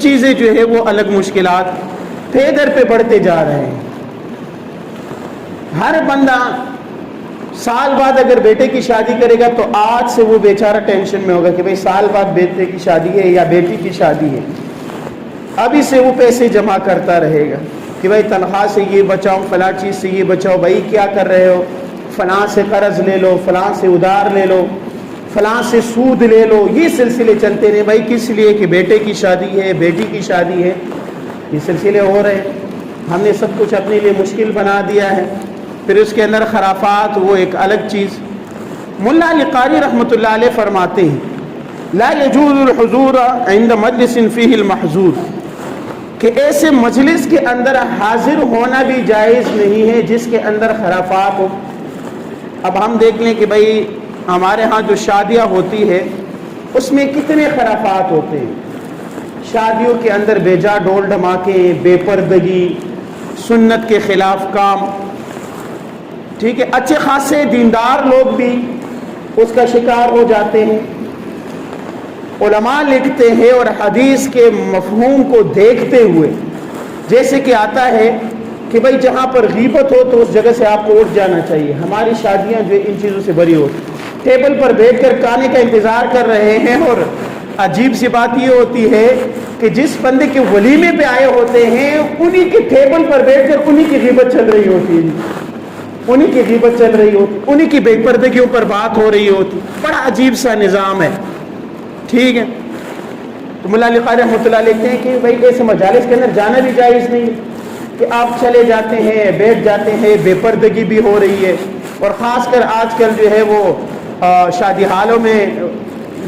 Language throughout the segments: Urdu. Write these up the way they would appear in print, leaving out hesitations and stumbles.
چیزیں جو ہے وہ الگ مشکلات پہ در پہ بڑھتے جا رہے ہیں۔ ہر بندہ سال بعد اگر بیٹے کی شادی کرے گا تو آج سے وہ بیچارہ ٹینشن میں ہوگا کہ بھئی سال بعد بیٹے کی شادی ہے یا بیٹی کی شادی ہے، ابھی سے وہ پیسے جمع کرتا رہے گا کہ بھائی تنخواہ سے یہ بچاؤ، فلاں چیز سے یہ بچاؤ، بھائی کیا کر رہے ہو، فلاں سے قرض لے لو، فلاں سے ادھار لے لو، فلاں سے سود لے لو، یہ سلسلے چلتے رہے بھائی، کس لیے کہ بیٹے کی شادی ہے، بیٹی کی شادی ہے، یہ سلسلے ہو رہے ہیں۔ ہم نے سب کچھ اپنے لیے مشکل بنا دیا ہے، پھر اس کے اندر خرافات، وہ ایک الگ چیز۔ ملا علی قاری رحمۃ اللہ علیہ فرماتے ہیں لا یجوز الحضور عند مجلس فیہ المحظور، کہ ایسے مجلس کے اندر حاضر ہونا بھی جائز نہیں ہے جس کے اندر خرافات ہو۔ اب ہم دیکھ لیں کہ بھئی ہمارے ہاں جو شادیاں ہوتی ہے اس میں کتنے خرافات ہوتے ہیں۔ شادیوں کے اندر بے جا ڈول ڈھماکے، بے پردگی، سنت کے خلاف کام، ٹھیک ہے، اچھے خاصے دیندار لوگ بھی اس کا شکار ہو جاتے ہیں۔ علماء لکھتے ہیں اور حدیث کے مفہوم کو دیکھتے ہوئے جیسے کہ آتا ہے کہ بھئی جہاں پر غیبت ہو تو اس جگہ سے آپ کو اٹھ جانا چاہیے۔ ہماری شادیاں جو ان چیزوں سے بری ہوتی، ٹیبل پر بیٹھ کر کھانے کا انتظار کر رہے ہیں، اور عجیب سی بات یہ ہوتی ہے کہ جس بندے کے ولیمے پہ آئے ہوتے ہیں انہی کے ٹیبل پر بیٹھ کر انہی کی غیبت چل رہی ہوتی ہے، انہی کی غیبت چل رہی ہوتی، انہی کی بے پردگیوں پر بات ہو رہی ہوتی۔ بڑا عجیب سا نظام ہے، ٹھیک ہے۔ تو مولا علی قاری رحمۃ اللہ لکھتے ہیں کہ بھائی ایسے مجالس کے اندر جانا بھی جائز نہیں کہ آپ چلے جاتے ہیں، بیٹھ جاتے ہیں، بے پردگی بھی ہو رہی ہے۔ اور خاص کر آج کل جو ہے وہ شادی حالوں میں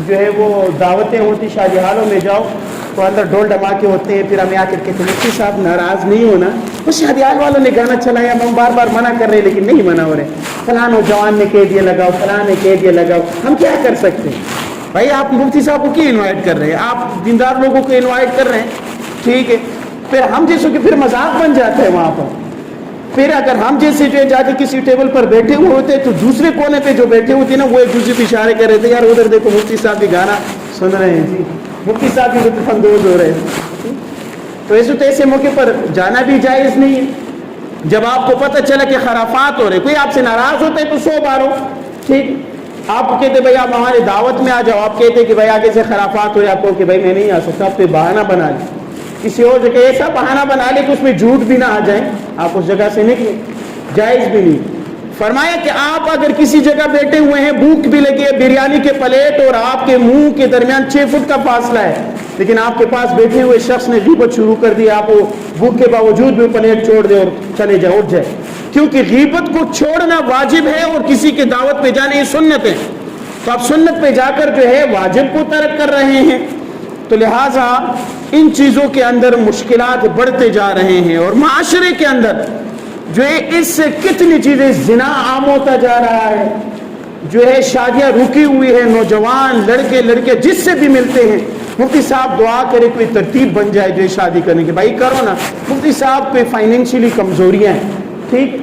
جو ہے وہ دعوتیں ہوتی، شادی حالوں میں جاؤ تو اندر ڈول ڈھماکے ہوتے ہیں، پھر ہمیں آ کر کہتے ہیں مفتی صاحب ناراض نہیں ہونا، وہ شادی حال والوں نے گانا چلایا، ہم بار بار منع کر رہے ہیں لیکن نہیں منع ہو رہے، فلاں نوجوان نے کہہ دیا لگاؤ، فلاں نے کہہ دیا لگاؤ، ہم کیا کر سکتے ہیں؟ بھائی آپ مفتی صاحب کو کیوں انوائٹ کر رہے ہیں؟ آپ دیندار لوگوں کو انوائٹ کر رہے ہیں، ٹھیک ہے، پھر ہم جیسوں کہ پھر مذاق بن جاتا ہے وہاں پر۔ پھر اگر ہم جیسے جو ہے جا کے کسی ٹیبل پر بیٹھے ہوئے ہوتے تو دوسرے کونے پہ جو بیٹھے ہوتے نا وہ ایک دوسرے پہ اشارے کر رہے تھے، یار ادھر دیکھو مفتی صاحب بھی گانا سن رہے ہیں جی، مفتی صاحب بھی لطف اندوز ہو رہے ہیں۔ تو ایسے موقع پر جانا بھی جائز نہیں ہے۔ جب آپ کو پتہ چلا کہ خرافات ہو رہے، کوئی آپ سے ناراض ہوتا ہے تو 100 بار ہو، ٹھیک، آپ کہتے بھائی آپ ہماری دعوت میں آ جاؤ، آپ کہتے کہ بھائی آگے سے خرافات ہو، آپ کو کہ بھائی میں نہیں آ سکتا، آپ تو بہانہ بنا لیں، کسی اور جگہ ایسا بہانہ بنا لے کہ اس میں جھوٹ بھی نہ آ جائے، آپ اس جگہ سے نکلیں، جائز بھی نہیں۔ فرمایا کہ آپ اگر کسی جگہ بیٹھے ہوئے ہیں، بھوک بھی لگی ہے، بریانی کے پلیٹ اور آپ کے منہ کے درمیان 6 فٹ کا فاصلہ ہے، لیکن آپ کے پاس بیٹھے ہوئے شخص نے غیبت شروع کر دی، آپ کو بھوک کے باوجود بھی پلیٹ چھوڑ دے اور چلے جائے، اٹھ جائے، کیونکہ غیبت کو چھوڑنا واجب ہے اور کسی کے دعوت پہ جانے یہ سنت ہے، تو آپ سنت پہ جا کر جو ہے واجب کو ترک کر رہے ہیں۔ تو لہٰذا ان چیزوں کے اندر مشکلات بڑھتے جا رہے ہیں، اور معاشرے کے اندر جو ہے اس سے کتنی چیزیں، زنا عام ہوتا جا رہا ہے، جو ہے شادیاں رکی ہوئی ہے، نوجوان لڑکے لڑکے جس سے بھی ملتے ہیں، مفتی صاحب دعا کرے کوئی ترتیب بن جائے جو ہے شادی کرنے کی، بھائی کرو نا مفتی صاحب کوئی فائنینشلی کمزوریاں ہیں، ٹھیک،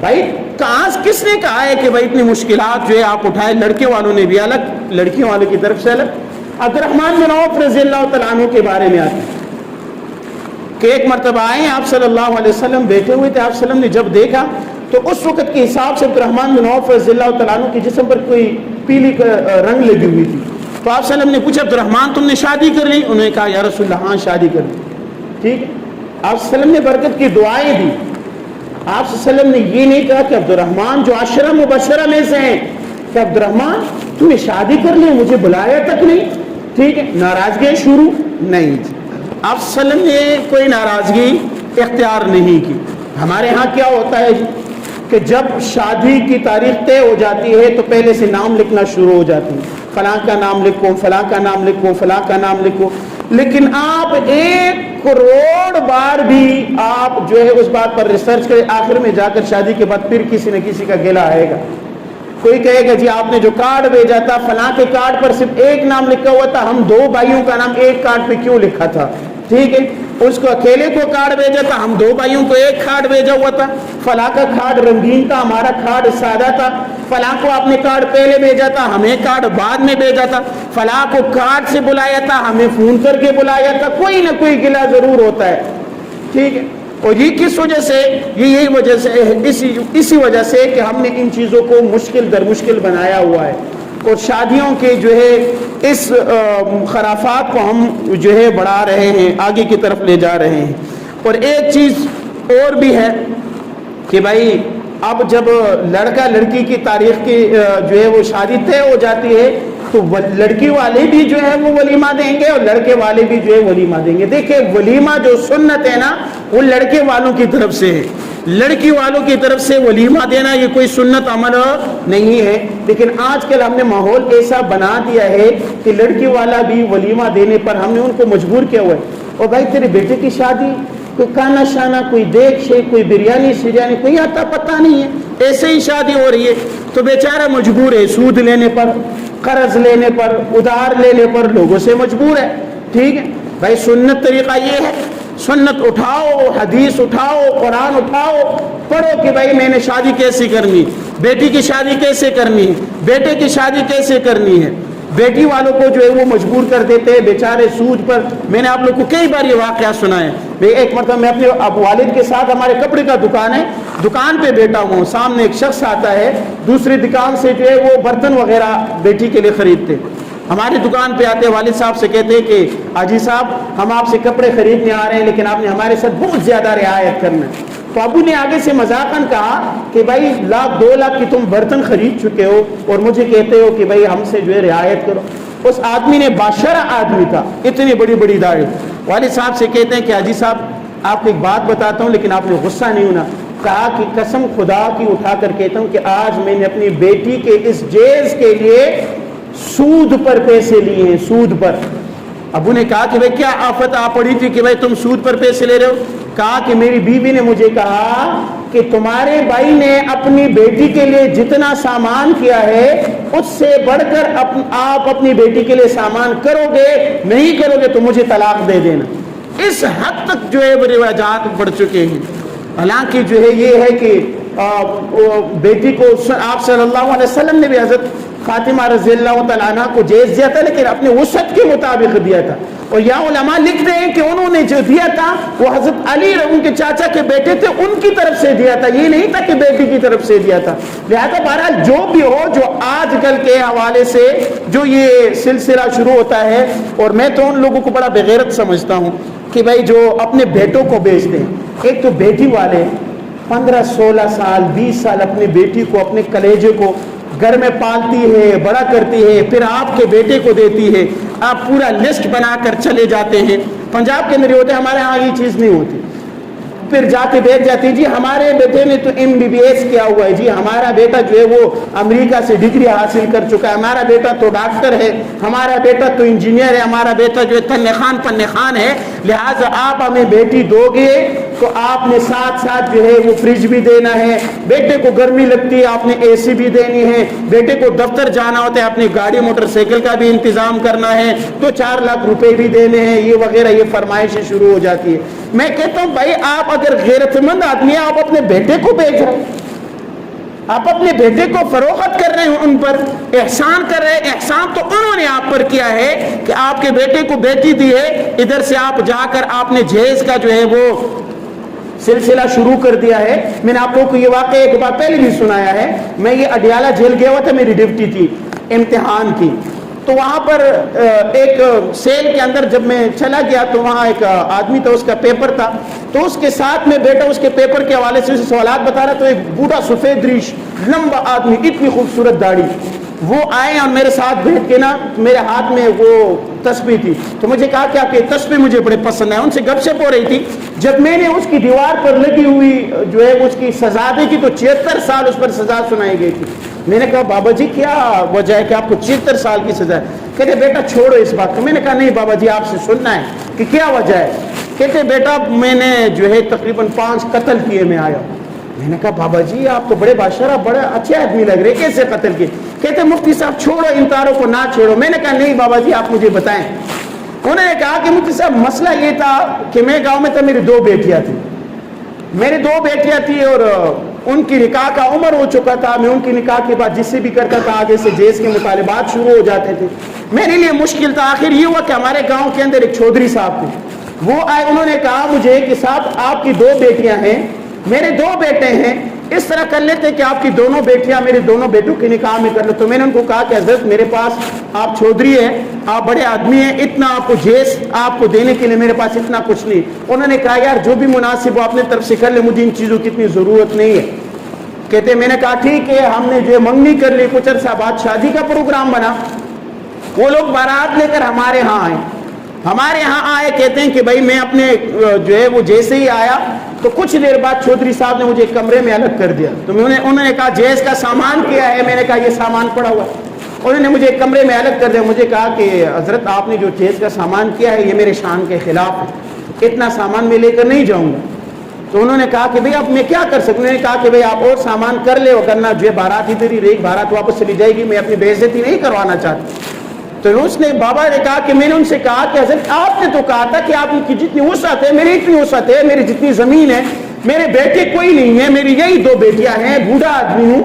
بھائی کہاں کس نے کہا ہے کہ بھائی اتنی مشکلات جو ہے آپ اٹھائے، لڑکے والوں نے بھی الگ، لڑکیوں والوں کی طرف سے الگ۔ عبدالرحمن بن عوف رضی اللہ تعالیٰ عنہ کے بارے میں آتا ہے کہ ایک مرتبہ آئے آپ صلی اللہ علیہ وسلم بیٹھے ہوئے تھے، آپ صلی اللہ علیہ وسلم نے جب دیکھا تو اس وقت کے حساب سے عبدالرحمن بن عوف رضی اللہ تعالیٰ عنہ کے جسم پر کوئی پیلی رنگ لگی ہوئی تھی، تو آپ صلی اللہ علیہ وسلم نے پوچھا عبدالرحمن تم نے شادی کر لی؟ انہوں نے کہا یا رسول اللہ ہاں شادی کر لی، ٹھیک ہے، آپ صلی اللہ علیہ وسلم نے برکت کی دعائیں دی، آپ صلی اللہ علیہ وسلم نے یہ نہیں کہا کہ عبدالرحمن جو 10 مبشرہ میں سے ہیں کہ عبدالرحمن تم نے شادی کر لی، مجھے بلایا تک نہیں، ٹھیک ہے، ناراضگی شروع نہیں تھی، آپ صلی اللہ علیہ وسلم نے کوئی ناراضگی اختیار نہیں کی۔ ہمارے ہاں کیا ہوتا ہے کہ جب شادی کی تاریخ طے ہو جاتی ہے تو پہلے سے نام لکھنا شروع ہو جاتی ہے، فلاں کا نام لکھو، فلاں کا نام لکھو، فلاں کا نام لکھو، لیکن آپ 1 کروڑ بار بھی آپ جو ہے اس بات پر ریسرچ کریں، آخر میں جا کر شادی کے بعد پھر کسی نہ کسی کا گلہ آئے گا، کوئی کہے گا جی آپ نے جو کارڈ بھیجا تھا فلاں کے کارڈ پر صرف 1 نام لکھا ہوا تھا، ہم 2 بھائیوں کا نام 1 کارڈ پہ کیوں لکھا تھا، ٹھیک ہے، اس کو اکیلے کو کارڈ بھیجا تھا، ہم 2 بھائیوں کو 1 کارڈ بھیجا ہوا تھا، فلاں کا کارڈ رنگین تھا، ہمارا کارڈ سادہ تھا، فلاں کو آپ نے کارڈ پہلے بھیجا تھا، ہمیں کارڈ بعد میں بھیجا تھا، فلاں کو کارڈ سے بلایا تھا، ہمیں فون کر کے بلایا تھا، کوئی نہ کوئی گلہ ضرور ہوتا ہے، ٹھیک ہے. اور یہ کس وجہ سے؟ یہی وجہ سے، اسی وجہ سے کہ ہم نے ان چیزوں کو مشکل در مشکل بنایا ہوا ہے، اور شادیوں کے جو ہے اس خرافات کو ہم جو ہے بڑھا رہے ہیں، آگے کی طرف لے جا رہے ہیں. اور ایک چیز اور بھی ہے کہ بھائی اب جب لڑکا لڑکی کی تاریخ کی جو ہے وہ شادی طے ہو جاتی ہے تو لڑکی والے بھی جو ہے وہ ولیمہ دیں گے اور لڑکے والے بھی جو ہے ولیمہ دیں گے. دیکھیں ولیمہ جو سنت ہے نا وہ لڑکے والوں کی طرف سے ہے، لڑکی والوں کی طرف سے ولیمہ دینا یہ کوئی سنت عمل نہیں ہے. لیکن آج کل ہم نے ماحول ایسا بنا دیا ہے کہ لڑکی والا بھی ولیمہ دینے پر ہم نے ان کو مجبور کیا ہوا ہے. اور بھائی تیرے بیٹے کی شادی کوئی کانا شانہ، کوئی دیکھ شیک، کوئی بریانی شریانی کوئی آتا پتہ نہیں ہے، ایسے ہی شادی ہو رہی ہے تو بیچارہ مجبور ہے، سود لینے پر، قرض لینے پر، ادھار لینے پر لوگوں سے مجبور ہے. ٹھیک ہے بھائی، سنت طریقہ یہ ہے، سنت اٹھاؤ، حدیث اٹھاؤ، قرآن اٹھاؤ، پڑھو کہ بھائی میں نے شادی کیسے کرنی، بیٹی کی شادی کیسے کرنی ہے، بیٹے کی شادی کیسے کرنی ہے. بیٹی والوں کو جو ہے وہ مجبور کر دیتے ہیں بیچارے سود پر. میں نے آپ لوگ کو کئی بار یہ واقعہ سنا ہے. ایک مرتبہ میں اپنے والد کے ساتھ، ہمارے کپڑے کا دکان ہے، دکان پہ بیٹھا ہوں، سامنے ایک شخص آتا ہے دوسری دکان سے جو ہے وہ برتن وغیرہ بیٹی کے لیے خریدتے. ہماری دکان پہ آتے والد صاحب سے کہتے ہیں کہ حاجی صاحب ہم آپ سے کپڑے خریدنے آ رہے ہیں لیکن آپ نے ہمارے ساتھ بہت زیادہ رعایت کرنا ہے. تو ابو نے آگے سے مذاقاً کہا کہ بھائی 1,00,000-2,00,000 کی تم برتن خرید چکے ہو اور مجھے کہتے ہو کہ بھائی ہم سے جو ہے رعایت کرو. اس آدمی نے باشرہ آدمی تھا، اتنی بڑی بڑی داڑھی. والد صاحب سے کہتے ہیں کہ حاجی صاحب آپ کو ایک بات بتاتا ہوں لیکن آپ نے غصہ نہیں ہونا. کہا کہ قسم خدا کی اٹھا کر کہتا ہوں کہ آج میں نے اپنی بیٹی کے اس جیز کے لیے سود پر پیسے لیے ہیں، سود پر. ابو نے کہا کہ بھائی کیا آفت آ پڑی تھی کہ بھائی تم سود پر پیسے لے رہے ہو؟ کہا کہ میری بیوی نے مجھے کہا کہ تمہارے بھائی نے اپنی بیٹی کے لیے جتنا سامان کیا ہے اس سے بڑھ کر آپ اپنی بیٹی کے لیے سامان کرو گے، نہیں کرو گے تو مجھے طلاق دے دینا. اس حد تک جو ہے وہ رواجات بڑھ چکے ہیں. حالانکہ جو ہے یہ ہے کہ بیٹی کو آپ صلی اللہ علیہ وسلم نے بھی حضرت فاطمہ رضی اللہ تعالیٰ عنہ کو جیز دیا تھا لیکن اپنے وسعت کے مطابق دیا تھا. اور یہاں علماء لکھتے ہیں کہ انہوں نے جو دیا تھا وہ حضرت علی ان کے چاچا کے بیٹے تھے ان کی طرف سے دیا تھا، یہ نہیں تھا کہ بیٹی کی طرف سے دیا تھا. لہذا بہرحال جو بھی ہو، جو آج کل کے حوالے سے جو یہ سلسلہ شروع ہوتا ہے، اور میں تو ان لوگوں کو بڑا بغیرت سمجھتا ہوں کہ بھائی جو اپنے بیٹوں کو بیچتے ہیں. ایک تو بیٹی والے 15-16 سال 20 سال اپنی بیٹی کو، اپنے کلیجے کو گھر میں پالتی ہے، بڑا کرتی ہے، پھر آپ کے بیٹے کو دیتی ہے، آپ پورا لسٹ بنا کر چلے جاتے ہیں. پنجاب کے اندر یہ ہوتا ہے، ہمارے ہاں یہ چیز نہیں ہوتی. پھر جاتے بیٹھ جاتی جی ہمارے بیٹے نے تو MBBS کیا ہوا ہے، جی ہمارا بیٹا جو ہے وہ امریکہ سے ڈگری حاصل کر چکا ہے، ہمارا بیٹا تو ڈاکٹر ہے، ہمارا بیٹا تو انجینئر ہے، ہمارا بیٹا جو ہے تنِ خان پنِ خان ہے، لہٰذا آپ ہمیں بیٹی دو گے تو آپ نے ساتھ ساتھ جو ہے وہ فریج بھی دینا ہے، بیٹے کو گرمی لگتی ہے آپ نے AC بھی دینی ہے، بیٹے کو دفتر جانا ہوتا ہے اپنی گاڑی موٹر سائیکل کا بھی انتظام کرنا ہے، تو 4 لاکھ روپے بھی دینے ہیں، یہ وغیرہ یہ فرمائشیں شروع ہو جاتی ہے. میں کہتا ہوں بھائی آپ اگر غیرت مند آدمی ہیں، آپ اپنے بیٹے کو بیچ رہے ہیں، آپ اپنے بیٹے کو فروخت کر رہے ہیں، ان پر احسان کر رہے ہیں. احسان تو انہوں نے آپ پر کیا ہے کہ آپ کے بیٹے کو بیٹی دی ہے، ادھر سے آپ جا کر آپ نے جہیز کا جو ہے وہ سلسلہ شروع کر دیا ہے. میں نے آپ لوگوں کو یہ واقعہ ایک بار پہلے بھی سنایا ہے. میں یہ اڈیالہ جیل گیا ہوا تھا، میری ڈیوٹی تھی امتحان کی، تو وہاں پر ایک سیل کے اندر جب میں چلا گیا تو وہاں ایک آدمی تھا، اس کا پیپر تھا، تو اس کے ساتھ میں بیٹا اس کے پیپر کے حوالے سے سوالات بتا رہا. تو ایک بوڑھا سفید ریش لمبا آدمی، اتنی خوبصورت داڑھی، وہ آئے اور میرے ساتھ بیٹھ کے نا میرے ہاتھ میں وہ تسبیح تھی، تو مجھے کہا کہ آپ کے تسبیح مجھے بڑے پسند ہے. ان سے گپ شپ ہو رہی تھی. جب میں نے اس کی دیوار پر لگی ہوئی جو ہے اس کی سزا دیکھی تو 76 سال اس پر سزا سنائی گئی تھی. میں نے کہا بابا جی کیا وجہ ہے کہ آپ کو 76 سال کی سزا ہے؟ کہتے بیٹا چھوڑو اس بات کو. میں نے کہا نہیں بابا جی آپ سے سننا ہے کہ کیا وجہ ہے. کہتے بیٹا میں نے جو ہے تقریباً 5 قتل کیے میں آیا. میں نے کہا بابا جی آپ تو بڑے بادشاہ، بڑے اچھے آدمی لگ رہے، کیسے قتل کیے؟ کہتے مفتی صاحب چھوڑو ان تاروں کو، نہ چھوڑو. میں نے کہا نہیں بابا جی آپ مجھے بتائیں. انہوں نے کہا کہ مفتی صاحب مسئلہ یہ تھا کہ میں گاؤں میں تھا، میری 2 بیٹیاں تھیں، میری 2 بیٹیاں تھیں اور ان کی نکاح کا عمر ہو چکا تھا. میں ان کی نکاح کے بعد جس سے بھی کرتا تھا آگے سے جیز کے مطالبات شروع ہو جاتے تھے. میرے لیے مشکل تھا. آخر یہ ہوا کہ ہمارے گاؤں کے اندر ایک چودھری صاحب تھے. وہ آئے, انہوں نے کہا مجھے کہ صاحب آپ کی 2 بیٹیاں ہیں, میرے 2 بیٹے ہیں, اس طرح کر لیتے کہ آپ کی دونوں بیٹیاں میرے دونوں بیٹوں کے نکاح میں کر لو. تو میں نے ان کو کہا کہ حضرت میرے پاس آپ چودھری ہیں, آپ بڑے آدمی ہیں, اتنا آپ کو جیز آپ کو دینے کے لیے میرے پاس اتنا کچھ نہیں. انہوں نے کہا یار جو بھی مناسب ہو اپنے طرف سے کر لے, مجھے ان چیزوں کی اتنی ضرورت نہیں ہے. کہتے میں نے کہا ٹھیک ہے. ہم نے جو منگنی کر لی, کچھ عرصہ بعد شادی کا پروگرام بنا. وہ لوگ بارات لے کر ہمارے ہاں آئے. ہمارے ہاں آئے, کہتے ہیں کہ بھائی میں اپنے جو ہے وہ جیسے ہی آیا تو کچھ دیر بعد چودھری صاحب نے مجھے ایک کمرے میں الگ کر دیا. تو انہوں نے کہا جیز کا سامان کیا ہے؟ میں نے کہا یہ سامان پڑا ہوا. انہوں نے مجھے ایک کمرے میں الگ کر دیا. مجھے کہا کہ حضرت آپ نے جو جیز کا سامان کیا ہے یہ میرے شان کے خلاف ہے, اتنا سامان میں لے کر نہیں جاؤں گا. تو انہوں نے کہا کہ بھئی اب میں کیا کر سکوں. انہوں نے کہا کہ بھئی آپ اور سامان کر لے, وگرنہ جو ہے بارات ادھر ہی رہی, بارات واپس چلی جائے گی, میں اپنی بے عزتی نہیں کروانا چاہتا. تو اس نے بابا نے کہا کہ میں نے ان سے کہا کہ حضرت آپ نے تو کہا تھا کہ آپ کی جتنی وسعت ہے میری اتنی وسعت ہے, میری جتنی زمین ہے, میرے بیٹے کوئی نہیں ہے, میری یہی 2 بیٹیاں ہیں, بوڑھا آدمی ہوں,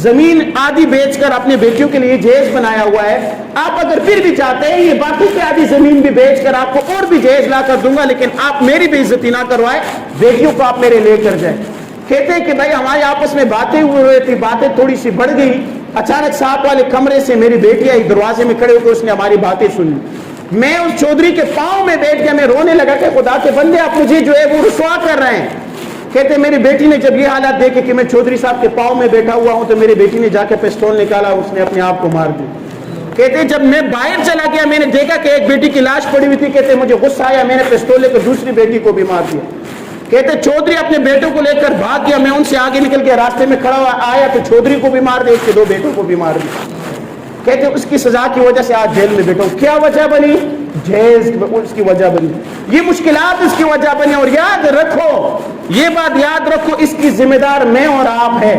زمین آدھی بیچ کر اپنے بیٹیوں کے لیے جہیز بنایا ہوا ہے. آپ اگر پھر بھی چاہتے ہیں یہ باقی کی آدھی زمین بھی بیچ کر آپ کو اور بھی جہیز لا کر دوں گا, لیکن آپ میری بے عزتی نہ کروائے, بیٹیوں کو آپ میرے لے کر جائیں. کہتے ہیں کہ بھائی ہمارے آپس میں باتیں ہوئے تھی, باتیں تھوڑی سی بڑھ گئی. اچانک ساتھ والے کمرے سے میری بیٹی آئی, دروازے میں کھڑے ہو کے اس نے ہماری باتیں سنی. میں اس چودھری کے پاؤں میں بیٹھ گیا, میں رونے لگا کہ خدا کے بندے آپ مجھے جو ہے وہ رسوا کر رہے ہیں. کہتے میری بیٹی نے جب یہ حالات دیکھے کہ میں چودھری صاحب کے پاؤں میں بیٹھا ہوا ہوں, تو میری بیٹی نے جا کے پستول نکالا, اس نے اپنے آپ کو مار دیا. کہتے جب میں باہر چلا گیا میں نے دیکھا کہ ایک بیٹی کی لاش پڑی ہوئی تھی. کہتے مجھے غصہ آیا, میں نے پستول لے کر دوسری بیٹی کو بھی مار دیا. کہتے چودھری اپنے بیٹوں کو لے کر بھاگ گیا, میں ان سے آگے نکل کے راستے میں کھڑا ہوا, آیا تو چودھری کو بھی مار دیا, اس کے 2 بیٹوں کو بھی مار دیا. کہتے اس کی سزا کی وجہ سے آج جیل میں بیٹھا ہوں. کیا وجہ بنی؟ جیز اس کی وجہ بنی, یہ مشکلات اس کی وجہ بنی. اور یاد رکھو, یہ بات یاد رکھو, اس کی ذمہ دار میں اور آپ ہے.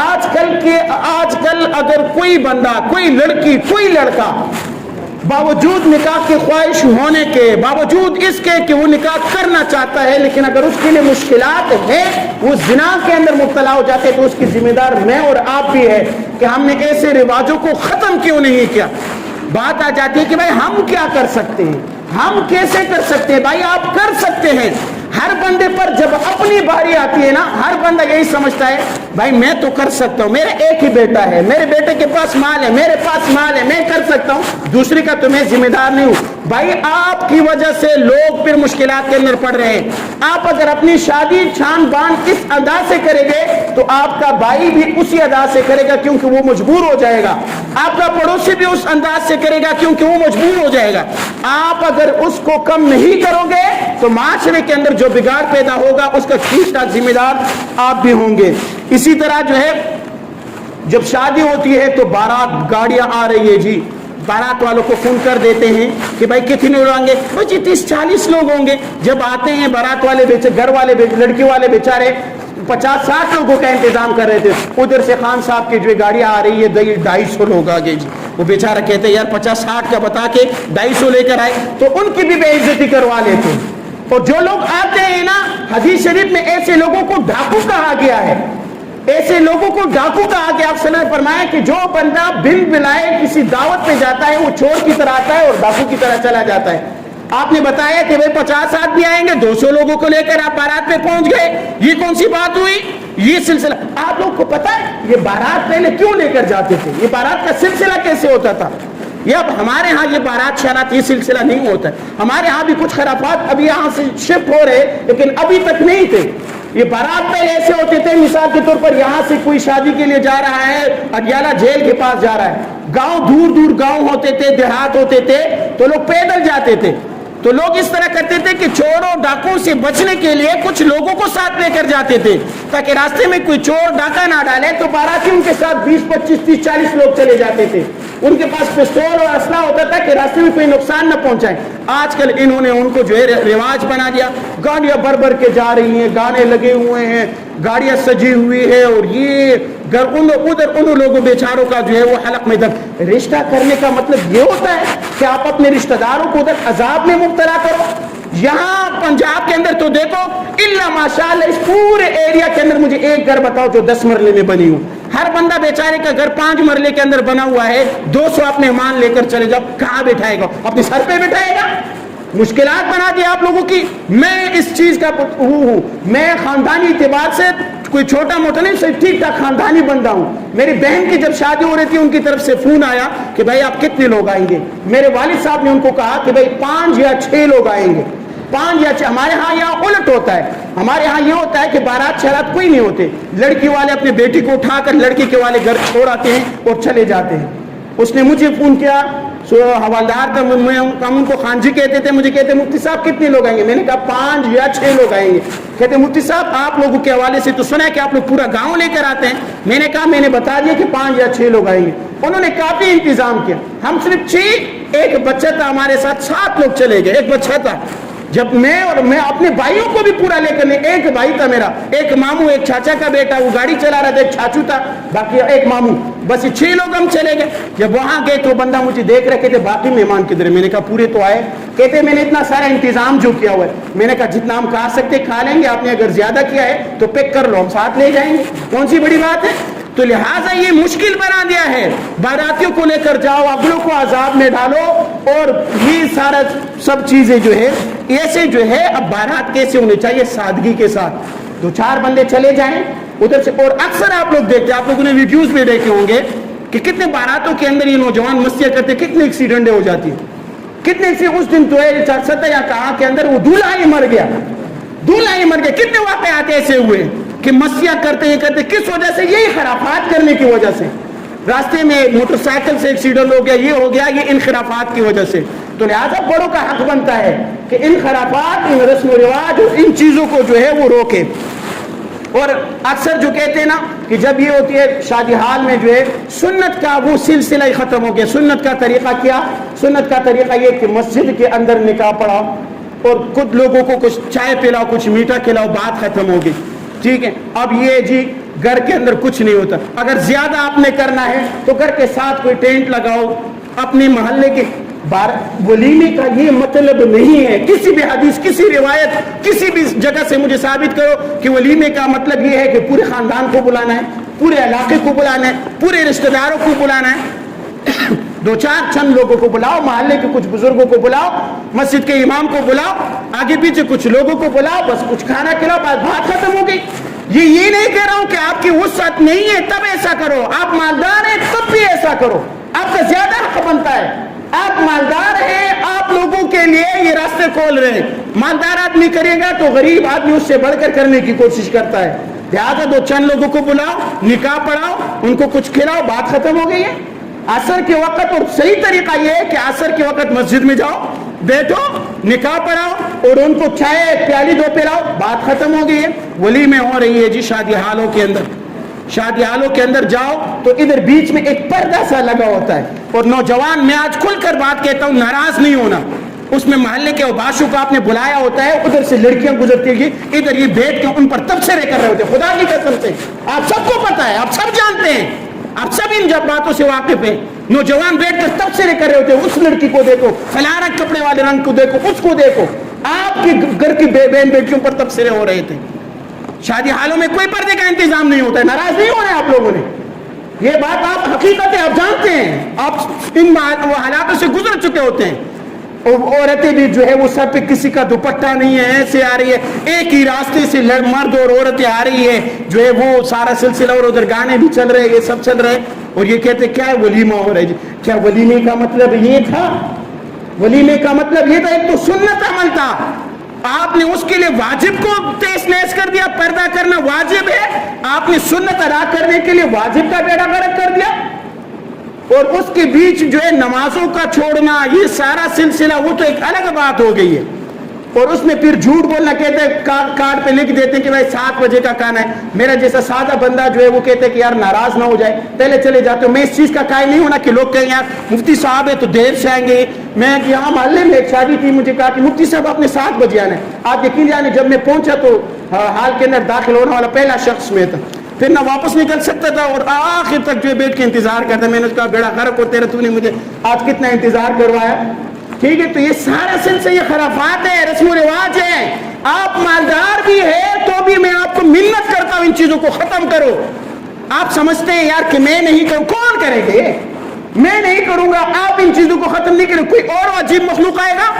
آج کل اگر کوئی بندہ, کوئی لڑکی, کوئی لڑکا باوجود نکاح کی خواہش ہونے کے, باوجود اس کے کہ وہ نکاح کرنا چاہتا ہے, لیکن اگر اس کے لیے مشکلات ہیں, وہ زنا کے اندر مبتلا ہو جاتے ہیں, تو اس کی ذمہ دار میں اور آپ بھی ہے کہ ہم نے ایسے رواجوں کو ختم کیوں نہیں کیا. بات آ جاتی ہے کہ بھائی ہم کیا کر سکتے ہیں, ہم کیسے کر سکتے ہیں. بھائی آپ کر سکتے ہیں. ہر بندے پر جب اپنی باری آتی ہے نا, ہر بندہ یہی سمجھتا ہے بھائی میں تو کر سکتا ہوں, میرا ایک ہی بیٹا ہے, میرے بیٹے کے پاس مال ہے, میرے پاس مال ہے, میں کر سکتا ہوں, دوسری کا تو میں ذمہ دار نہیں ہوں. بھائی آپ کی وجہ سے لوگ پھر مشکلات کے اندر پڑ رہے ہیں. آپ اگر اپنی شادی چھان بان اس انداز سے کریں گے تو آپ کا بھائی بھی اسی انداز سے کرے گا, کیونکہ وہ مجبور ہو جائے گا. آپ کا پڑوسی بھی اس انداز سے کرے گا, کیونکہ وہ مجبور ہو جائے گا. آپ اگر اس کو کم نہیں کرو گے تو معاشرے کے اندر جو بگاڑ پیدا ہوگا اس کا ٹھیک ذمہ دار آپ بھی ہوں گے. اسی طرح جو ہے جب شادی ہوتی ہے تو بارات گاڑیاں آ رہی ہے جی, بارات والوں کو فون کر دیتے ہیں کہ بھائی کتنے لوگ آئیں گے, بھائی 30-40 لوگ ہوں گے. جب آتے ہیں بارات والے گھر والے لڑکی والے بیچارے 50-60 لوگوں کا انتظام کر رہے تھے. ادھر سے خان صاحب کی جو گاڑیاں آ رہی ہے 250 لوگ آ گئے جی. وہ بیچارہ کہتے ہیں یار 50-60 کا بتا کے 250 لے کر آئے, تو ان کی بھی بے عزتی کروا لیتے ہیں. اور جو لوگ آتے ہیں نا, حدیث شریف میں ایسے لوگوں کو ڈاکو کہا گیا ہے, ایسے لوگوں کو ڈاکو کہا گیا. آپ نے فرمایا کہ جو بندہ بن بلائے کسی دعوت پہ جاتا ہے وہ چور کی طرح آتا ہے اور ڈاکو کی طرح چلا جاتا ہے. آپ نے بتایا کہ بھائی 50 آدمی آئیں گے, 200 لوگوں کو لے کر آپ بارات پہ پہنچ گئے. یہ کون سی بات ہوئی؟ یہ سلسلہ آپ لوگ کو پتا ہے یہ بارات پہلے کیوں لے کر جاتے تھے, یہ بارات کا سلسلہ کیسے ہوتا تھا. یہ اب ہمارے ہاں یہ بارات شرات یہ سلسلہ نہیں ہوتا ہے. ہمارے ہاں بھی کچھ خرافات ابھی یہاں سے شفٹ ہو رہے, لیکن ابھی تک نہیں تھے. یہ بارات پہلے ایسے ہوتے تھے, مثال کے طور پر یہاں سے کوئی شادی کے لیے جا رہا ہے, اڈیالہ جیل کے پاس جا رہا ہے. گاؤں دور دور گاؤں ہوتے تھے, دیہات ہوتے تھے, تو لوگ پیدل جاتے تھے. تو لوگ اس طرح کرتے تھے کہ چوروں ڈاکوں سے بچنے کے لیے کچھ لوگوں کو ساتھ لے کر جاتے تھے, تاکہ راستے میں کوئی چور ڈاکہ نہ ڈالے. تو باراتی ان کے ساتھ 20-25-30-40 لوگ چلے جاتے تھے. ان کے پاس پستول اور اسلحہ ہوتا تھا کہ راستے میں کوئی نقصان نہ پہنچائے. آج کل انہوں نے ان کو جو ہے رواج بنا دیا, گاڑیاں بھر بھر کے جا رہی ہیں, گانے لگے ہوئے ہیں, گاڑیاں سجی ہوئی ہے, اور یہ ادھر ان لوگوں بیچاروں کا جو ہے وہ حلق میں درد. رشتہ کرنے کا مطلب یہ ہوتا ہے کہ آپ اپنے رشتہ داروں کو ادھر عذاب میں مبتلا کرو. یہاں پنجاب کے اندر تو دیکھو الا ماشاءاللہ اس پورے ایریا کے اندر مجھے ایک گھر بتاؤ جو 10 مرلے میں بنی ہوں. ہر بندہ بیچارے کا گھر 5 مرلے کے اندر بنا ہوا ہے. 200 اپنے مان لے کر چلے جاؤ, کہاں بٹھائے گا؟ اپنے سر پہ بٹھائے گا؟ مشکلات بنا دی آپ لوگوں کی. میں اس چیز کا ہوں, میں خاندانی اعتبار سے کوئی چھوٹا موٹا نہیں, صرف ٹھیک ٹھاک خاندانی بندہ ہوں. میری بہن کی جب شادی ہو رہی تھی ان کی طرف سے فون آیا کہ بھائی آپ کتنے لوگ آئیں گے. میرے والد صاحب نے ان کو کہا کہ بھائی 5 یا 6 لوگ آئیں گے. 5 یا 6. ہمارے ہاں یہاں الٹ ہوتا ہے. ہمارے ہاں یہ ہوتا ہے کہ بارات شرات کوئی نہیں ہوتے. لڑکی والے اپنے بیٹی کو اٹھا کر لڑکی کے والے گھر چھوڑ آتے ہیں اور چلے جاتے ہیں. اس نے مجھے فون کیا, حوالدار تھا, ہم ان کو خان جی کہتے تھے. مجھے کہتے مفتی صاحب کتنے لوگ آئیں گے؟ میں نے کہا 5 یا 6 لوگ آئیں گے. کہتے مفتی صاحب آپ لوگوں کے حوالے سے تو سنا ہے کہ آپ لوگ پورا گاؤں لے کر آتے ہیں. میں نے کہا میں نے بتا دیا کہ 5 یا 6 لوگ آئیں گے. انہوں نے کافی انتظام کیا. ہم صرف 6, ایک بچہ تھا ہمارے ساتھ, 7 لوگ چلے گئے. ایک بچہ تھا. جب میں اپنے بھائیوں کو بھی پورا لے کر, ایک بھائی تھا میرا, ایک ماموں, ایک چاچا کا بیٹا, وہ گاڑی چلا رہا تھا, ایک چاچو تھا, باقی ایک ماموں, بس 6 لوگ ہم چلے گئے. جب وہاں گئے تو بندہ مجھے دیکھ رکھے تھے, باقی مہمان کدھر؟ میں نے کہا پورے تو آئے. کہتے میں نے اتنا سارا انتظام جو کیا ہوا ہے. میں نے کہا جتنا ہم کھا سکتے کھا لیں گے, آپ نے اگر زیادہ کیا ہے تو پیک کر لو, ہم ساتھ لے جائیں گے, کون سی بڑی بات ہے. تو لہٰذا یہ مشکل بنا دیا ہے. باراتیوں کو لے کر جاؤ, اگلوں کو عذاب میں ڈالو, اور یہ سارا سب چیزیں جو ہے ایسے جو ہے. اب بارات کیسے ہونی چاہیے؟ سادگی کے ساتھ. 2-4 بندے چلے جائیں ادھر سے. اور اکثر آپ لوگ دیکھتے ہیں, آپ لوگوں نے ویڈیوز میں دیکھے ہوں گے کہ کتنے باراتوں کے اندر یہ نوجوان مستیاں کرتے, کتنے ایکسیڈنٹیں ہو جاتی ہیں, کتنے سے. اس دن تو ہے یا کہاں کے اندر وہ دولہا ہی مر گیا, دولہا ہی مر گیا. کتنے واقعات ایسے ہوئے کہ مستیاں کرتے ہیں کرتے, کس وجہ سے؟ یہی خرافات کرنے کی وجہ سے. راستے میں موٹر سائیکل سے ایکسیڈنٹ ہو گیا, یہ ہو گیا, یہ ان خرافات کی وجہ سے. تو لہٰذا بڑوں کا حق بنتا ہے کہ ان خرافات, ان رسم و رواج اور ان چیزوں کو جو ہے وہ روکے. اور اکثر جو کہتے ہیں نا کہ جب یہ ہوتی ہے شادی حال میں جو ہے سنت کا وہ سلسلہ ہی ختم ہو گیا. سنت کا طریقہ کیا؟ سنت کا طریقہ یہ کہ مسجد کے اندر نکاح پڑھاؤ اور کچھ لوگوں کو کچھ چائے پلاؤ, کچھ میٹھا کھلاؤ, بات ختم ہوگی. ٹھیک ہے. اب یہ جی گھر کے اندر کچھ نہیں ہوتا. اگر زیادہ آپ نے کرنا ہے تو گھر کے ساتھ کوئی ٹینٹ لگاؤ. اپنے محلے کے ولیمے کا یہ مطلب نہیں ہے. کسی بھی حدیث, کسی روایت, کسی بھی جگہ سے مجھے ثابت کرو کہ ولیمے کا مطلب یہ ہے کہ پورے خاندان کو بلانا ہے, پورے علاقے کو بلانا ہے, پورے رشتہ داروں کو بلانا ہے. 2-4 چند لوگوں کو بلاؤ, محلے کے کچھ بزرگوں کو بلاؤ, مسجد کے امام کو بلاؤ, آگے پیچھے کچھ لوگوں کو بلاؤ, بس کچھ کھانا کھلاؤ, بات ختم ہو گئی. یہ نہیں کہہ رہا ہوں کہ آپ کی وسعت نہیں ہے تب ایسا کرو, آپ مالدار ہیں تب بھی ایسا کرو, آپ کا زیادہ حق بنتا ہے. آپ مالدار ہیں, آپ لوگوں کے لیے یہ راستے کھول رہے ہیں. مالدار آدمی کرے گا تو غریب آدمی اس سے بڑھ کر کرنے کی کوشش کرتا ہے. لہٰذا 2 لوگوں کو بلاؤ, نکاح پڑھاؤ, ان کو کچھ کھلاؤ, بات ختم ہو گئی ہے. عصر کے وقت, اور صحیح طریقہ یہ ہے کہ عصر کے وقت مسجد میں جاؤ, بیٹھو, نکاح پڑھاؤ اور ان کو چائے پیالی 2 پلاؤ, بات ختم ہو گئی ہے. ولیمے ہو رہی ہے جی شادی حالوں کے اندر. شادی حالوں کے اندر جاؤ تو ادھر بیچ میں ایک پردہ سا لگا ہوتا ہے. اور نوجوان, میں آج کھل کر بات کہتا ہوں, ناراض نہیں ہونا, اس میں محلے کے اوباشوں کو آپ نے بلایا ہوتا ہے, ادھر سے لڑکیاں گزرتی ہیں, ادھر یہ بیٹھ کے ان پر تبصرے کر رہے ہوتے ہیں. خدا کی قسم سے آپ سب کو پتا ہے, آپ سب جانتے ہیں, آپ سب ان جب باتوں سے واقف ہیں. نوجوان بیٹھ کر تبصرے کر رہے ہوتے ہیں, اس لڑکی کو دیکھو, فلاں رنگ کپڑے والے رنگ کو دیکھو, اس کو دیکھو. آپ کے گھر کی بہن بیٹیوں پر تبصرے ہو رہے تھے. شادی حالوں میں کوئی پردے کا انتظام نہیں ہوتا ہے. ناراض نہیں ہو رہے آپ لوگوں نے, یہ بات آپ حقیقت ہے, آپ جانتے ہیں, آپ ان حالاتوں سے گزر چکے ہوتے ہیں. عورتیں بھی جو ہے وہ سر پہ کسی کا دوپٹہ نہیں ہے, ایسے آ رہی ہے, ایک ہی راستے سے مرد اور عورتیں آ رہی ہے, جو ہے وہ سارا سلسلہ, اور ادھر گانے بھی چل رہے, یہ سب چل رہے, اور یہ کہتے کیا ہے ولیمہ ہو رہا ہے. کیا ولیمے کا مطلب یہ تھا؟ ولیمے کا مطلب یہ تھا, ایک تو سنت عمل تھا, آپ نے اس کے لیے واجب کو تیز نیز کر دیا. پردہ کرنا واجب ہے, آپ نے سنت ادا کرنے کے لیے واجب کا بیڑا غرق کر دیا. اور اس کے بیچ جو ہے نمازوں کا چھوڑنا, یہ سارا سلسلہ, وہ تو ایک الگ بات ہو گئی ہے. اور اس میں پھر جھوٹ بولنا, کہتے ہیں کارڈ پہ لکھ دیتے ہیں کہ بھائی 7 بجے کا کھانا ہے. میرا جیسا سادہ بندہ جو ہے وہ کہتے ہیں کہ یار ناراض نہ ہو جائے, پہلے چلے جاتے ہو. میں اس چیز کا قائل نہیں ہونا کہ لوگ کہیں یار مفتی صاحب ہے تو دیر سے آئیں گے. میں یہاں محلے میں ایک شادی تھی, مجھے کہا کہ مفتی صاحب آپ نے 7 بجے آنا ہے. آپ یقین جانے جب میں پہنچا تو حال کے اندر داخل ہونے والا پہلا شخص میں تھا. پھر نہ واپس نکل سکتا تھا, اور آخر تک جو بیٹھ کے انتظار کرتا. میں نے اس کا بیڑا غرق ہو, تیرا تو نے مجھے آج کتنا انتظار کروایا. ٹھیک ہے، تو یہ سارا سلسلہ یہ خرافات ہے، رسم و رواج ہے. آپ مالدار بھی ہے تو بھی میں آپ کو منت کرتا ہوں ان چیزوں کو ختم کرو. آپ سمجھتے ہیں یار کہ میں نہیں کروں، کون کرے گا یہ؟ میں نہیں کروں گا. آپ ان چیزوں کو ختم نہیں کریں، کوئی اور عجیب مخلوق آئے گا،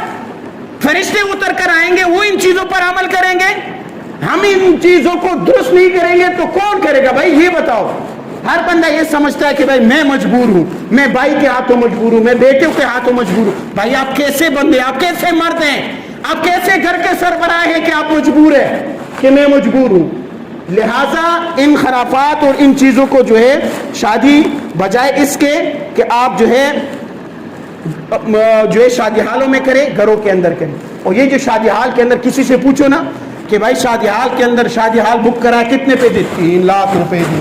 فرشتے اتر کر آئیں گے، وہ ان چیزوں پر عمل کریں گے. ہم ان چیزوں کو درست نہیں کریں گے تو کون کرے گا بھائی؟ یہ بتاؤ. ہر بندہ یہ سمجھتا ہے کہ بھائی میں مجبور ہوں، میں بھائی کے ہاتھوں مجبور ہوں، میں بیٹوں کے ہاتھوں مجبور ہوں. بھائی آپ کیسے بندے، آپ کیسے مرد ہیں، آپ کیسے گھر کے سربراہ ہیں کہ آپ مجبور ہیں کہ میں مجبور ہوں؟ لہٰذا ان خرافات اور ان چیزوں کو جو ہے شادی بجائے اس کے کہ آپ جو ہے شادی حالوں میں کریں، گھروں کے اندر کریں. اور یہ جو شادی حال کے اندر کسی سے پوچھو نا کہ بھائی شادی حال کے اندر شادی حال بک کرا کتنے پہ دے؟ 3 لاکھ روپے دی.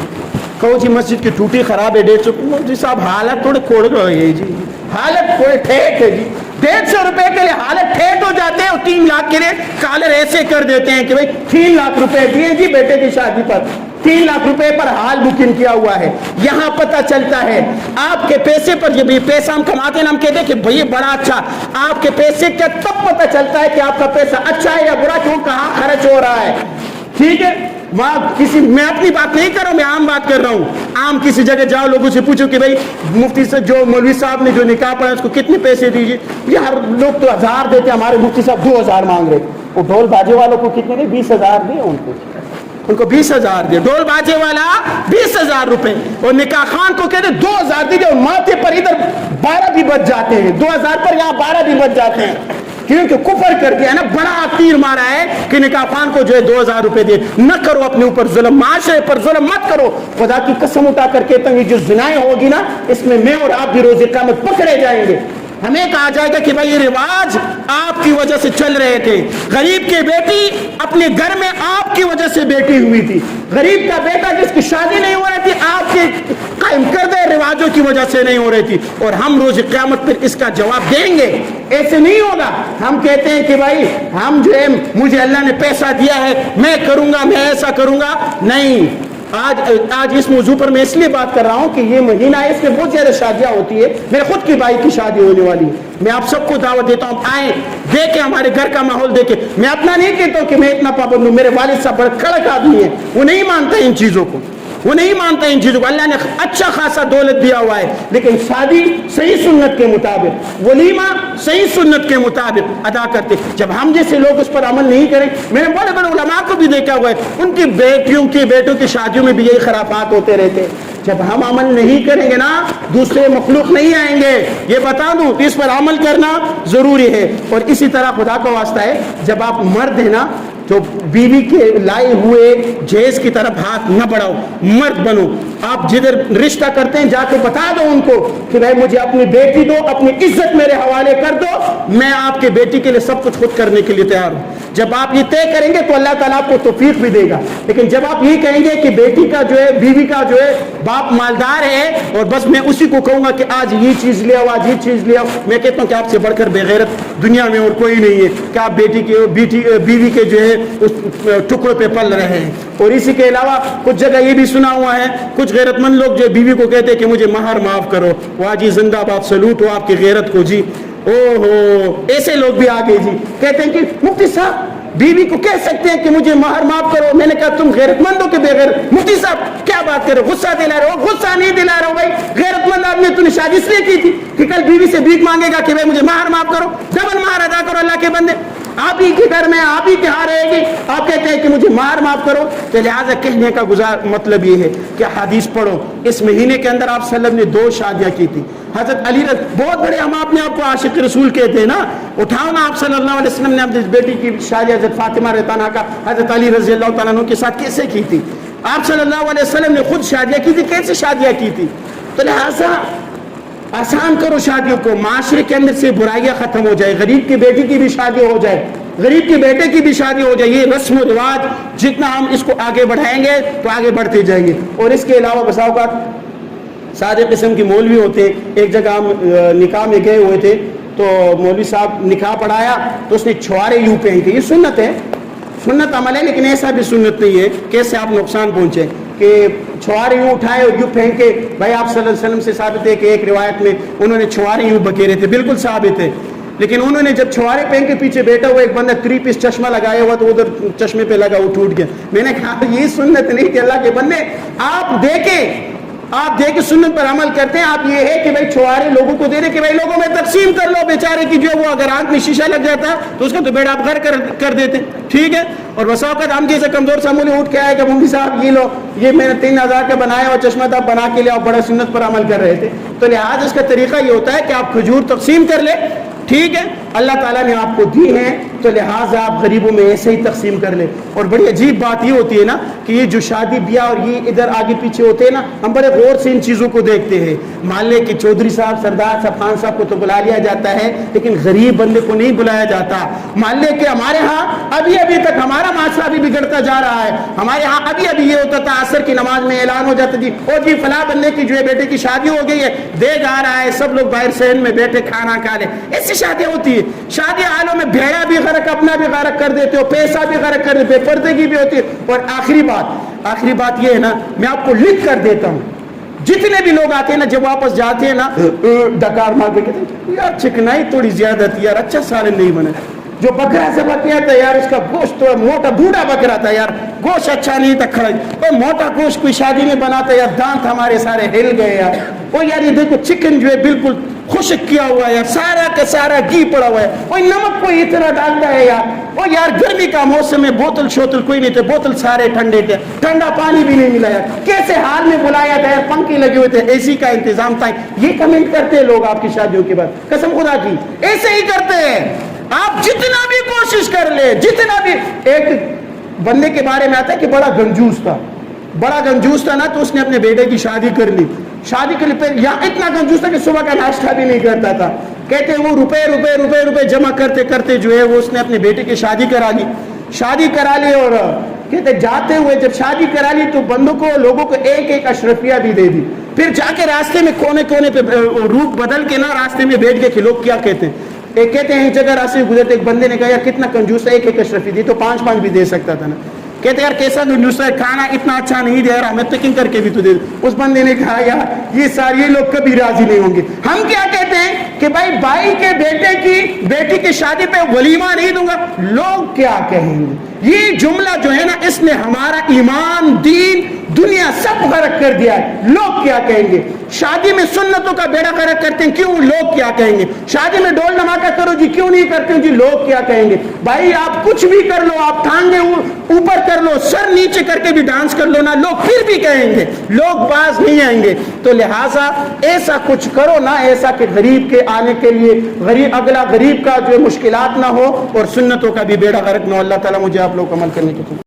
کہو جی مسجد کی ٹوٹی خراب ہے 150. جی صاحب حالت تھوڑے کھوڑ گئے جی، حالت تھوڑے ٹھیک ہے جی. 150 روپے کے لیے حالت ٹھیک ہو جاتے ہیں، اور 3 لاکھ کے لیے کالر ایسے کر دیتے ہیں کہ بھائی 3 لاکھ روپے دیے جی بیٹے کی شادی پر، 3 لاکھ روپے پر حال بکنگ کیا ہوا ہے. یہاں پتہ چلتا ہے آپ کے پیسے پر، جب یہ پیسہ ہم کماتے ہیں ہم کہتے ہیں کہ بھئی بڑا اچھا. آپ کے پیسے کا تب پتہ چلتا ہے کہ آپ کا پیسہ اچھا ہے یا برا، کیوں کہاں خرچ ہو رہا ہے. ٹھیک ہے، وہاں کسی، میں اپنی بات نہیں کر رہا ہوں، میں عام بات کر رہا ہوں. عام کسی جگہ جاؤ، لوگوں سے پوچھو کہ بھائی مفتی سے جو مولوی صاحب نے جو نکاح پڑھا اس کو کتنے پیسے دیجیے. یہ ہر لوگ تو 1000 دیتے، ہمارے مفتی صاحب 2000 مانگ رہے. وہ ڈھول باجے والوں کو کتنے دے؟ 20000 دیے ان کو 20000 دے. ڈھول باجے والا 20000 روپے، اور نکاح خان کو کہتے 2000 دیجیے. اور ماتھے پر ادھر 12 بھی بچ جاتے ہیں، 2000 پر یہاں 12 بھی بچ جاتے ہیں، کیونکہ کفر کر دیا نا، بڑا تیر مارا ہے کہ نکاح خان کو جو ہے 2000 روپے دے. نہ کرو اپنے اوپر ظلم، معاشرے پر ظلم مت کرو. خدا کی قسم اٹھا کر کہتا ہوں یہ جو زنائیں ہوگی نا، اس میں میں اور آپ بھی روز قیامت پکڑے جائیں گے. ہمیں کہا جائے گا کہ بھائی یہ رواج آپ کی وجہ سے چل رہے تھے. غریب کی بیٹی اپنے گھر میں آپ کی وجہ سے بیٹی ہوئی تھی. غریب کا بیٹا جس کی شادی نہیں ہو رہی تھی آپ کے قائم کردہ رواجوں کی وجہ سے نہیں ہو رہی تھی. اور ہم روز قیامت پر اس کا جواب دیں گے. ایسے نہیں ہوگا. ہم کہتے ہیں کہ بھائی ہم جو ہے مجھے اللہ نے پیسہ دیا ہے میں کروں گا، میں ایسا کروں گا. نہیں، آج اس موضوع پر میں اس لیے بات کر رہا ہوں کہ یہ مہینہ ہے، اس میں بہت زیادہ شادیاں ہوتی ہے. میرے خود کی بھائی کی شادی ہونے والی ہے. میں آپ سب کو دعوت دیتا ہوں، آئیں دیکھیں ہمارے گھر کا ماحول دیکھیں. میں اپنا نہیں کہتا ہوں کہ میں اتنا پابند ہوں. میرے والد صاحب بڑے کڑک آدمی ہیں، وہ نہیں مانتے ان چیزوں کو، وہ نہیں مانتے ان چیزوں کو. اللہ نے اچھا خاصا دولت دیا ہوا ہے، لیکن شادی صحیح سنت کے مطابق، ولیمہ صحیح سنت کے مطابق ادا کرتے. جب ہم جیسے لوگ اس پر عمل نہیں کریں، میں نے بڑے بڑے علماء کو بھی دیکھا ہوا ہے، ان کی بیٹیوں کی بیٹوں کی شادیوں میں بھی یہی خرافات ہوتے رہتے ہیں. جب ہم عمل نہیں کریں گے نا، دوسرے مخلوق نہیں آئیں گے. یہ بتا دوں، اس پر عمل کرنا ضروری ہے. اور اسی طرح خدا کا واسطہ ہے، جب آپ مرد ہیں نا تو بیوی کے لائے ہوئے جہیز کی طرف ہاتھ نہ بڑھاؤ، مرد بنو. آپ جدھر رشتہ کرتے ہیں جا کے بتا دو ان کو کہ بھائی مجھے اپنی بیٹی دو، اپنی عزت میرے حوالے کر دو، میں آپ کے بیٹی کے لیے سب کچھ خود کرنے کے لیے تیار ہوں. جب آپ یہ طے کریں گے تو اللہ تعالیٰ آپ کو توفیق بھی دے گا. لیکن جب آپ یہ کہیں گے کہ بیٹی کا جو ہے، بیوی کا جو ہے باپ مالدار ہے اور بس میں اسی کو کہوں گا کہ آج یہ چیز لے آؤ، آج یہ چیز لے آؤ، میں کہتا ہوں کہ آپ سے بڑھ کر بے غیرت دنیا میں اور کوئی نہیں ہے کہ آپ بیوی کے جو ہے اس ٹکڑے پہ پل رہے ہیں. اور اسی کے علاوہ کچھ جگہ یہ بھی سنا ہوا ہے، کچھ غیرت مند لوگ جو بیوی کو کہتے ہیں کہ مجھے مہر معاف کرو. واہ جی، زندہ باد، سلوٹ ہو آپ کی غیرت کو جی. او ہو، ایسے لوگ بھی آگے جی کہتے ہیں کہ مفتی صاحب بیوی کو کہہ سکتے ہیں کہ مجھے مہر معاف کرو. میں نے کہا تم غیرت مند ہو کہ بے غیرت؟ مفتی صاحب کیا بات کر رہے ہو، غصہ دلا رہے ہو؟ غصہ نہیں دلا رہا ہو بھائی. غیرت مند آدمی، تو نے شادی اس لیے کی تھی کہ کل بیوی سے بھیک مانگے گا کہ بھائی مجھے مہر معاف کرو. ڈبل مہر ادا کرو اللہ کے بندے. آپ ہی کے گھر میں آپ ہی کے ہاں رہے گی، آپ کہتے ہیں کہ مجھے مہر معاف کرو. تو لہٰذا کہنے کا مطلب یہ ہے کہ حدیث پڑھو. اس مہینے کے اندر آپ صلی اللہ علیہ وسلم نے 2 شادیاں کی تھی. حضرت علی بہت بڑے، ہم اپنے آپ کو عاشق رسول کہتے ہیں نا. اٹھاؤ نا، آپ صلی اللہ علیہ وسلم نے اپنی بیٹی کی شادی حضرت فاطمہ رضی اللہ عنہا کا حضرت علی رضی اللہ تعالیٰ عنہ کے ساتھ کیسے کی تھی. آپ صلی اللہ علیہ وسلم نے خود شادیاں کی تھی، کیسے شادیاں کی تھی. تو لہٰذا آسان کرو شادیوں کو، معاشرے کے اندر سے برائیاں ختم ہو جائے. غریب کی بیٹی کی بھی شادی ہو جائے، غریب کی بیٹے کی بھی شادی ہو جائے. یہ رسم و رواج جتنا ہم اس کو آگے بڑھائیں گے تو آگے بڑھتے جائیں گے. اور اس کے علاوہ بسا اوقات سادے قسم کے مولوی ہوتے ہیں. ایک جگہ ہم نکاح میں گئے ہوئے تھے تو مولوی صاحب نکاح پڑھایا تو اس نے چھوارے یوں پہن کے، یہ سنت ہے، سنت عمل ہے، لیکن ایسا بھی سنت نہیں ہے کیسے آپ نقصان پہنچے کہ چھوارے یوں اٹھائے اور یوں پہن کے. بھائی آپ صلی اللہ علیہ وسلم سے ثابت ہے کہ ایک روایت میں انہوں نے چھوارے یوں بکیرے تھے، بالکل ثابت ہے. لیکن انہوں نے جب چھوارے پہن کے پیچھے بیٹھا ہوا ایک بندہ 3 پیس چشمہ لگایا ہوا تو ادھر چشمے پہ لگا وہ ٹوٹ گیا. میں نے کہا یہ سنت نہیں کہ اللہ کے بندے آپ دیکھیں سنت پر عمل کرتے ہیں. آپ یہ ہے کہ بھائی چھوارے لوگوں کو دے دیں کہ بھائی لوگوں میں تقسیم کر لو, بیچارے کی جو ہے وہ اگر آنکھ میں شیشہ لگ جاتا ہے تو اس کا تو بیڑا آپ گھر کر دیتے, ٹھیک ہے. اور بسا اوقات ہم جیسے کمزور سامنے اٹھ کے آئے کہ مفتی صاحب یہ لو, یہ میں نے 3000 کا بنایا اور چشمہ تھا بنا کے لیا اور بڑا سنت پر عمل کر رہے تھے. تو لہٰذا اس کا طریقہ یہ ہوتا ہے کہ آپ کھجور تقسیم کر لیں, ٹھیک ہے, اللہ تعالیٰ نے آپ کو دی ہیں تو لہٰذا آپ غریبوں میں ایسے ہی تقسیم کر لیں. اور بڑی عجیب بات یہ ہوتی ہے نا کہ یہ جو شادی بیاہ اور یہ ادھر آگے پیچھے ہوتے ہیں نا, ہم بڑے غور سے ان چیزوں کو دیکھتے ہیں. محلے کے چودھری صاحب, سردار صاحب, خان صاحب کو تو بلا لیا جاتا ہے لیکن غریب بندے کو نہیں بلایا جاتا. محلے کے ہمارے ہاں ابھی تک ہمارا معاشرہ بھی بگڑتا جا رہا ہے. ہمارے ہاں ابھی یہ ہوتا تھا عصر کی نماز میں اعلان ہو جاتا تھی اور جی فلاں بندے کی جو ہے بیٹے کی شادی ہو گئی ہے, دے جا رہا ہے, سب لوگ باہر صحن میں بیٹھے کھانا کھا لے. ایسی شادی ہوتی ہے. شادی حالوں میں بھیڑا بھی غرق, اپنا بھی غرق کر دیتے ہو, پیسہ بھی غرق کر دیتے, بے پردگی بھی ہوتی ہے. اور آخری بات یہ ہے نا, میں آپ کو لکھ کر دیتا ہوں, جتنے بھی لوگ آتے ہیں نا جب واپس جاتے ہیں نا ڈکار مار کے کہتے ہیں یار چکنائی تھوڑی زیادہ تھی یار, اچھا سالن نہیں بنا. جو بکرا ذبح کیا تھا یار اس کا گوشت تو موٹا بوڑھا بکرا تھا یار, گوشت اچھا نہیں تھا, کھڑا اور موٹا گوشت کوئی شادی میں بناتا یار, دانت ہمارے سارے ہل گئے یار. وہ یار یہ دیکھو چکن جو ہے بالکل خشک کیا ہوا ہے یار, سارا کا سارا گھی پڑا ہوا ہے, وہ نمک کوئی اتنا ڈالتا ہے یار. وہ یار گرمی کا موسم ہے, بوتل شوتل کوئی نہیں تھے, بوتل سارے ٹھنڈے تھے, ٹھنڈا پانی بھی نہیں ملا یار. کیسے حال میں بلایا تھا یار, پنکھے لگے ہوئے تھے, اے سی کا انتظام تھا. یہ کمنٹ کرتے ہیں لوگ آپ کی شادیوں کے بعد, قسم خدا کی ایسے ہی کرتے ہیں. آپ جتنا بھی کوشش کر لے, جتنا بھی, ایک بندے کے بارے میں آتا ہے کہ بڑا گنجوس تھا نا, تو اس نے اپنے بیٹے کی شادی کر لی. شادی کے لیے یا اتنا کنجوس تھا کہ صبح کا ناشتہ بھی نہیں کرتا تھا. کہتے ہیں وہ روپے جمع کرتے جو ہے وہ اس نے اپنے بیٹے کی شادی کرا لی. اور کہتے جاتے ہوئے جب شادی کرا لی تو بندوں کو, لوگوں کو ایک اشرفیہ بھی دے دی. پھر جا کے راستے میں کونے پہ روپ بدل کے نا راستے میں بیٹھ گئے کہ لوگ کیا کہتے ہیں. ایک کہتے ہیں ایک جگہ راستے میں گزرتے, ایک بندے نے کہا یار کتنا کنجوس ہے, ایک اشرفی دی تو 5 بھی دے سکتا تھا نا. کہتے یار کیسا کنجوس ہے, کھانا اتنا اچھا نہیں دے رہا, ہمیں پیکنگ کر کے بھی تو دے. اس بندے نے کہا یار یہ سارے لوگ کبھی راضی نہیں ہوں گے. ہم کیا کہتے ہیں کہ بھائی کے بیٹی کی شادی پہ ولیمہ نہیں دوں گا, لوگ کیا کہیں گے. یہ جملہ جو ہے نا اس نے ہمارا ایمان, دین, دنیا سب غرق کر دیا ہے. لوگ کیا کہیں گے. شادی میں سنتوں کا بیڑا غرق کرتے ہیں, کیوں, لوگ کیا کہیں گے. شادی میں ڈول دھماکہ کرو جی, کیوں نہیں کرتے جی, لوگ کیا کہیں گے. بھائی آپ کچھ بھی کر لو, آپ ٹانگیں اوپر کر لو, سر نیچے کر کے بھی ڈانس کر لو نا, لوگ پھر بھی کہیں گے, لوگ باز نہیں آئیں گے. تو لہٰذا ایسا کچھ کرو نا, ایسا کہ غریب کے آنے کے لیے اگلا غریب کا جو مشکلات نہ ہو اور سنتوں کا بھی بیڑا غرق نہ ہو. اللہ تعالیٰ مجھے آپ لوگ عمل کرنے کی